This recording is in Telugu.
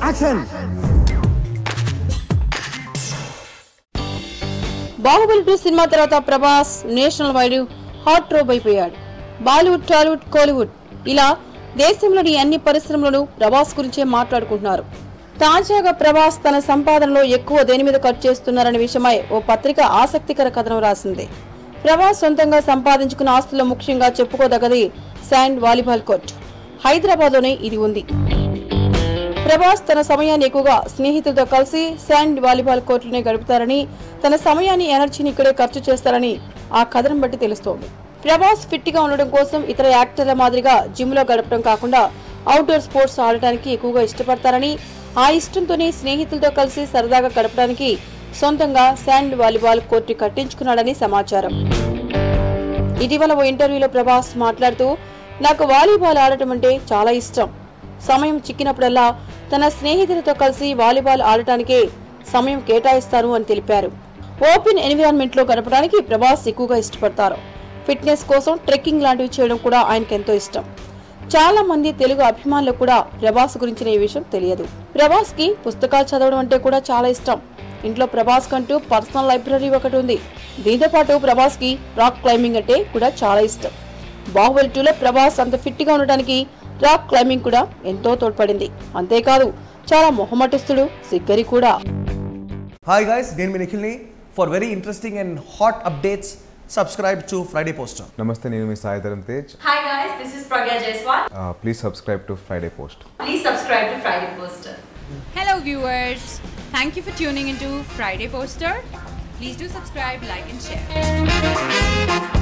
యాక్షన్. బాహుబలి 2 సినిమా తర్వాత ప్రభాస్ నేషనల్ వైడ్ హాట్ ట్రోప్ అయిపోయాడు. బాలీవుడ్, టాలీవుడ్, కోలీవుడ్ ఇలా దేశంలోని అన్ని పరిశ్రమలను ప్రభాస్ గురించే మాట్లాడుకుంటున్నారు. తాజాగా ప్రభాస్ తన సంపాదనలో ఎక్కువ దేని మీద ఖర్చు చేస్తున్నారనే విషయమై ఓ పత్రిక ఆసక్తికర కథనం రాసింది. ప్రభాస్ సొంతంగా సంపాదించుకున్న ఆస్తుల్లో ముఖ్యంగా చెప్పుకోదగ్గది శాండ్ వాలీబాల్ కోర్ట్. హైదరాబాద్ లోనే ఇది ఉంది. ప్రభాస్ తన సమయాన్ని ఎక్కువగా స్నేహితులతో కలిసి శాండ్ వాలీబాల్ కోర్టులోనే గడుపుతారని, తన సమయాన్ని ఎనర్జీని ఇక్కడే ఖర్చు చేస్తారని ఆ కథనం బట్టి తెలుస్తోంది. ప్రభాస్ ఫిట్ గా ఉండడం కోసం ఇతర యాక్టర్ల మాదిరిగా జిమ్ లో గడపడం కాకుండా అవుట్డోర్ స్పోర్ట్స్ ఆడటానికి ఎక్కువగా ఇష్టపడతారని, ఆ ఇష్టంతోనే స్నేహితులతో కలిసి సరదాగా గడపడానికి సొంతంగా శాండ్ వాలీబాల్ కోర్టు కట్టించుకున్నాడని సమాచారం. ఇటీవల ఓ ఇంటర్వ్యూలో ప్రభాస్ మాట్లాడుతూ, నాకు వాలీబాల్ ఆడటం అంటే చాలా ఇష్టం. సమయం చిక్కినప్పుడల్లా తన స్నేహితులతో కలిసి వాలీబాల్ ఆడటానికే సమయం కేటాయిస్తాను అని తెలిపారు. ఓపెన్ ఎన్విరాన్మెంట్ లో గడపడానికి ప్రభాస్ ఎక్కువగా ఇష్టపడతారు. ఫిట్నెస్ కోసం ట్రెక్కింగ్ లాంటివి చేయడం కూడా ఆయనకు ఎంతో ఇష్టం. చాలా మంది తెలుగు అభిమానులకు కూడా ప్రభాస్ గురించిన ఈ విషయం తెలియదు. ప్రభాస్ కి పుస్తకాలు చదవడం అంటే కూడా చాలా ఇష్టం. ఇంట్లో ప్రభాస్ కంటూ పర్సనల్ లైబ్రరీ ఒకటి ఉంది. దీంతో పాటు ప్రభాస్ కి రాక్ క్లైంబింగ్ అంటే కూడా చాలా ఇష్టం. బాహుబలి 2లో ప్రభాస్ అంత ఫిట్ గా ఉండడానికి రాక్ క్లైంబింగ్ కూడా ఎంతో తోడ్పడింది. అంతేకాదు చాలా మొహమాటస్తుడు, సిగ్గరి కూడా. హాయ్ గైస్, నేను మీ నిఖిల్ని. For very interesting and hot updates subscribe to Friday Poster. Namaste, name is Sai Dharam Tej. Hi guys, this is Pragya Jaiswal. Please subscribe to Friday Post. Please subscribe to Friday Poster. Hello viewers, thank you for tuning into Friday Poster. Please do subscribe, like and share.